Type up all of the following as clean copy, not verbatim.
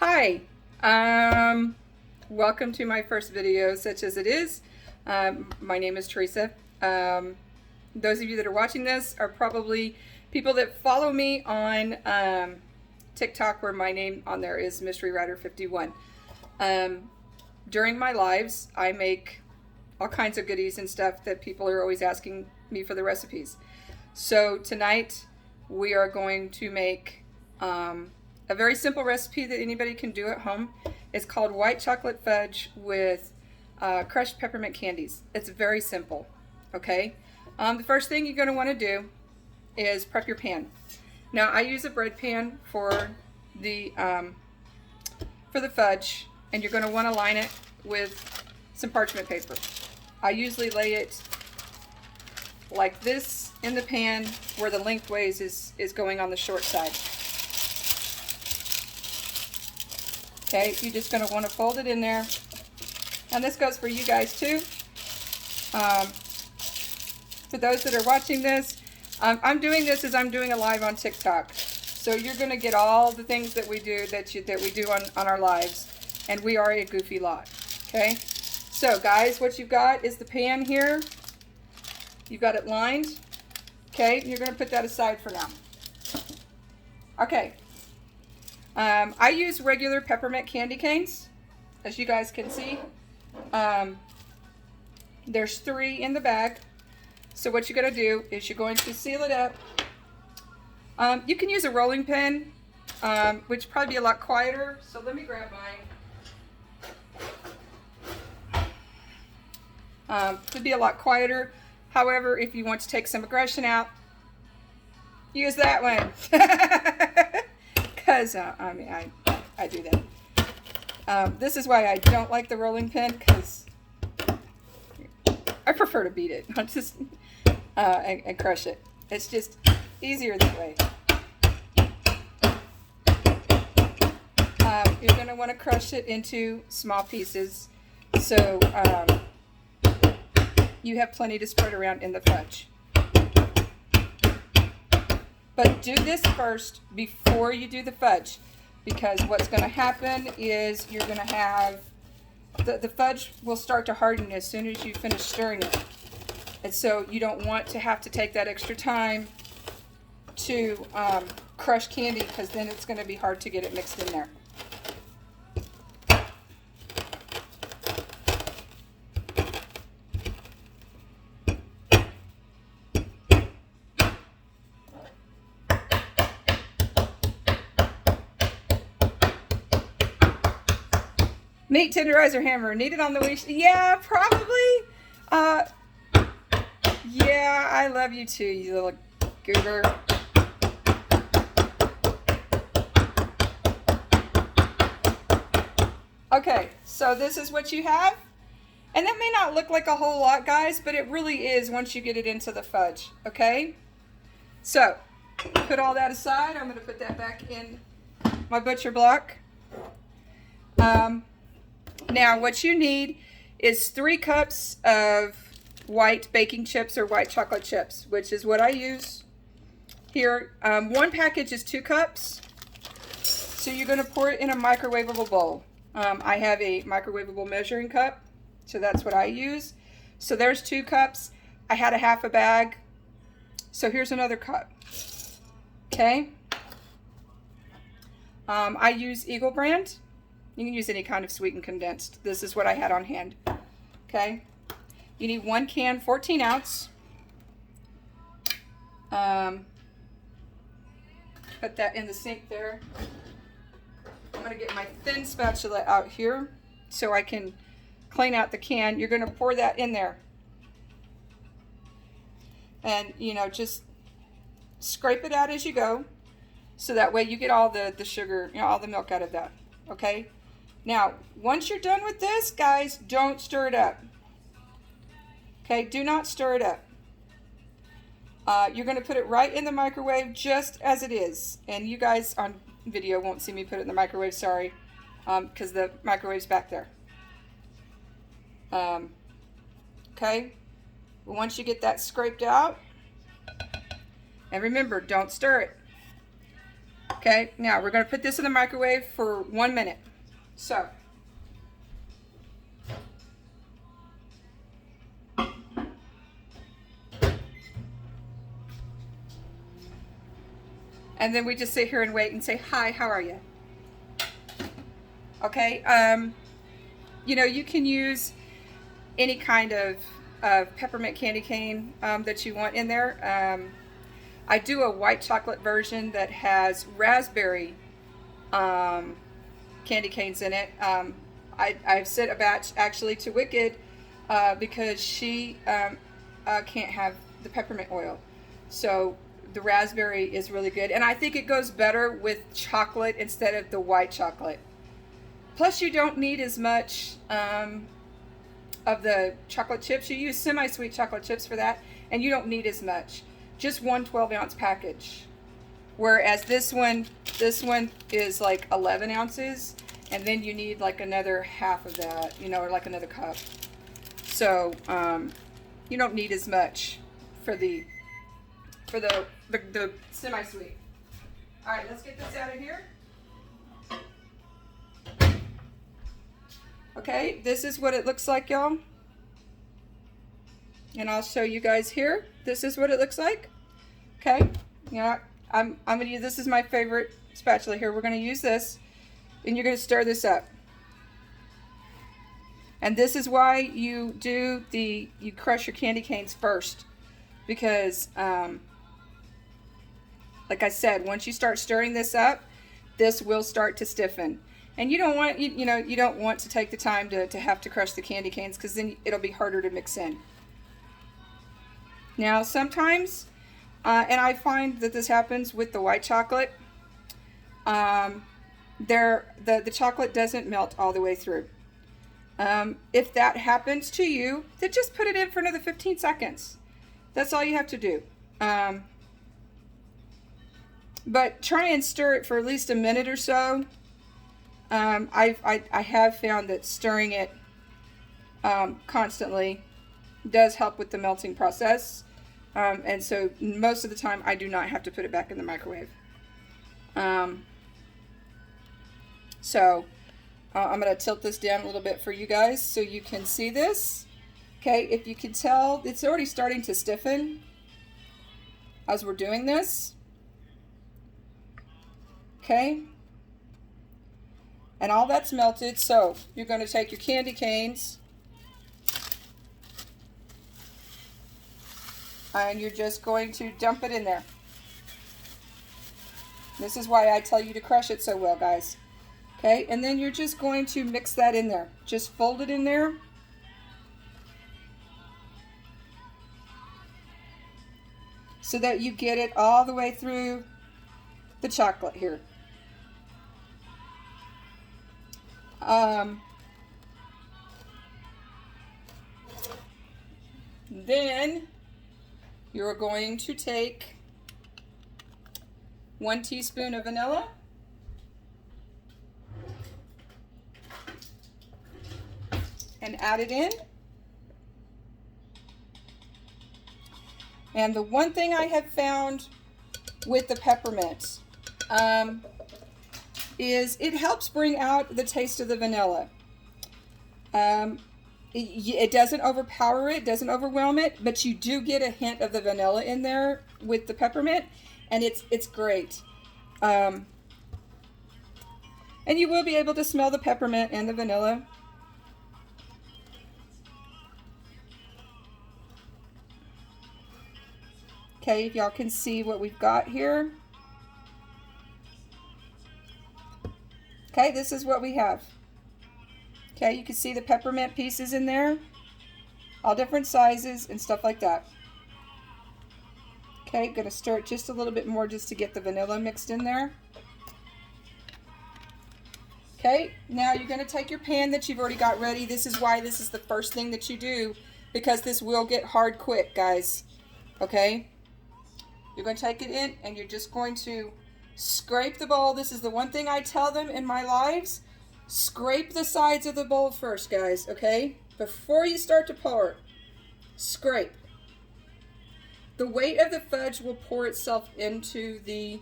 Hi, welcome to my first video, such as it is. My name is Teresa. Those of you that are watching this are probably people that follow me on TikTok, where my name on there is Mystery Rider 51. During my lives, I make all kinds of goodies and stuff that people are always asking me for the recipes. So tonight we are going to make a very simple recipe that anybody can do at home. It's called white chocolate fudge with crushed peppermint candies. It's very simple, okay? The first thing you're going to want to do is prep your pan. Now I use a bread pan for the fudge, and you're going to want to line it with some parchment paper. I usually lay it like this in the pan where the lengthways is going on the short side. Okay, you're just going to want to fold it in there. And this goes for you guys too. For those that are watching this, I'm doing this as I'm doing a live on TikTok. So you're going to get all the things that we do that we do on our lives. And we are a goofy lot. Okay, so guys, what you've got is the pan here. You've got it lined. Okay, you're going to put that aside for now. Okay. I use regular peppermint candy canes, as you guys can see. There's 3 in the bag. So what you're going to do is you're going to seal it up. You can use a rolling pin, which would probably be a lot quieter. So let me grab mine. Could be a lot quieter. However, if you want to take some aggression out, use that one. Because I do that. This is why I don't like the rolling pin, because I prefer to beat it, not just and crush it. It's just easier that way. You're going to want to crush it into small pieces, so you have plenty to spread around in the fudge. But do this first before you do the fudge, because what's going to happen is you're going to have, the fudge will start to harden as soon as you finish stirring it. And so you don't want to have to take that extra time to crush candy, because then it's going to be hard to get it mixed in there. Meat tenderizer hammer needed on the wish. Yeah, probably. Yeah, I love you too, you little goober. Okay, so this is what you have. And that may not look like a whole lot, guys, but it really is once you get it into the fudge, okay? So, put all that aside. I'm going to put that back in my butcher block. Now, what you need is 3 cups of white baking chips or white chocolate chips, which is what I use here. 1 package is 2 cups. So you're going to pour it in a microwavable bowl. I have a microwavable measuring cup, so that's what I use. So there's 2 cups. I had a half a bag, so here's another cup. Okay. I use Eagle brand. You can use any kind of sweetened condensed. This is what I had on hand. Okay. You need 1 can, 14 ounce. Put that in the sink there. I'm going to get my thin spatula out here so I can clean out the can. You're going to pour that in there. And, you know, just scrape it out as you go, so that way you get all the sugar, you know, all the milk out of that. Okay. Now, once you're done with this, guys, don't stir it up. Okay, do not stir it up. You're going to put it right in the microwave just as it is. And you guys on video won't see me put it in the microwave, sorry, because the microwave's back there. Okay, once you get that scraped out, and remember, don't stir it. Okay, now we're going to put this in the microwave for 1 minute. So, and then we just sit here and wait and say, hi, how are you? Okay, you know, you can use any kind of peppermint candy cane that you want in there. I do a white chocolate version that has raspberry candy canes in it. I've sent a batch actually to Wicked because she can't have the peppermint oil. So the raspberry is really good. And I think it goes better with chocolate instead of the white chocolate. Plus you don't need as much of the chocolate chips. You use semi-sweet chocolate chips for that, and you don't need as much. Just one 12-ounce package. Whereas this one is like 11 ounces, and then you need like another half of that, you know, or like another cup. So you don't need as much for the semi-sweet. All right, let's get this out of here. Okay, this is what it looks like, y'all. And I'll show you guys here. This is what it looks like. Okay, yeah, I'm gonna use, this is my favorite spatula here. We're gonna use this, and you're gonna stir this up. And this is why you crush your candy canes first, because like I said, once you start stirring this up, this will start to stiffen. And you don't want, you don't want to take the time to have to crush the candy canes, because then it'll be harder to mix in. Now sometimes, and I find that this happens with the white chocolate, the chocolate doesn't melt all the way through. If that happens to you, then just put it in for another 15 seconds. That's all you have to do. But try and stir it for at least a minute or so. I have found that stirring it constantly does help with the melting process. And so most of the time I do not have to put it back in the microwave. So I'm going to tilt this down a little bit for you guys so you can see this. Okay, if you can tell, it's already starting to stiffen as we're doing this. Okay. And all that's melted, so you're going to take your candy canes and you're just going to dump it in there. This is why I tell you to crush it so well, guys. Okay, and then you're just going to mix that in there. Just fold it in there. So that you get it all the way through the chocolate here. Then you're going to take 1 teaspoon of vanilla, and add it in. And the one thing I have found with the peppermint is it helps bring out the taste of the vanilla. It doesn't overpower it, doesn't overwhelm it, but you do get a hint of the vanilla in there with the peppermint, and it's great. And you will be able to smell the peppermint and the vanilla. Okay, if y'all can see what we've got here. Okay, this is what we have. Okay, you can see the peppermint pieces in there, all different sizes and stuff like that. Okay, gonna stir it just a little bit more just to get the vanilla mixed in there. Okay, now you're gonna take your pan that you've already got ready. This is why this is the first thing that you do, because this will get hard quick, guys. Okay, you're gonna take it in and you're just going to scrape the bowl. This is the one thing I tell them in my lives. Scrape the sides of the bowl first, guys, okay? Before you start to pour, scrape. The weight of the fudge will pour itself into the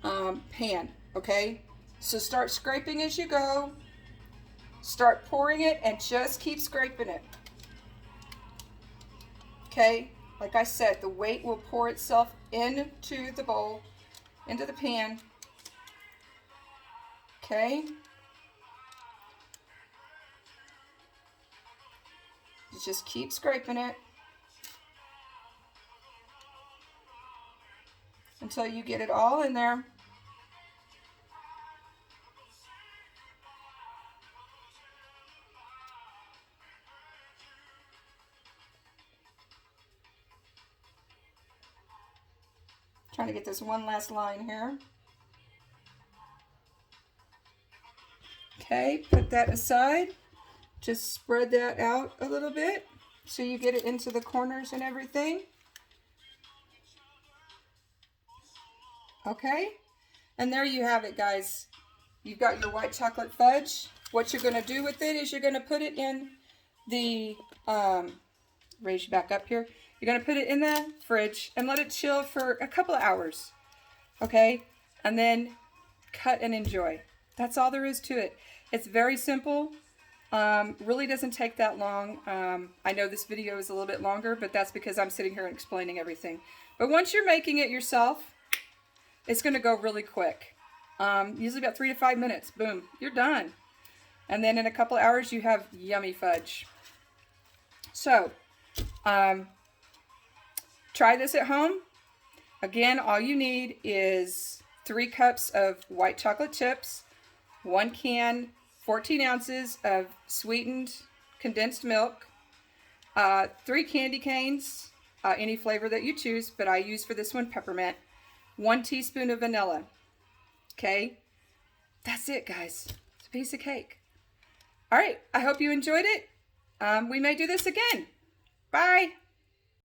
pan, okay? So start scraping as you go. Start pouring it and just keep scraping it. Okay? Like I said, the weight will pour itself into the bowl, into the pan. Okay? You just keep scraping it until you get it all in there. Trying to get this one last line here. Okay, put that aside. Just spread that out a little bit so you get it into the corners and everything. Okay, and there you have it, guys. You've got your white chocolate fudge. What you're going to do with it is you're going to put it in the, raise you back up here. You're going to put it in the fridge and let it chill for a couple of hours. Okay, and then cut and enjoy. That's all there is to it. It's very simple. Really doesn't take that long. I know this video is a little bit longer, but that's because I'm sitting here and explaining everything. But once you're making it yourself, it's going to go really quick. Usually about 3 to 5 minutes. Boom, you're done. And then in a couple of hours, you have yummy fudge. So, try this at home. Again, all you need is 3 cups of white chocolate chips, 1 can, 14 ounces of sweetened condensed milk, 3 candy canes, any flavor that you choose, but I use for this one peppermint, 1 teaspoon of vanilla. Okay, that's it, guys. It's a piece of cake. All right, I hope you enjoyed it. We may do this again. Bye.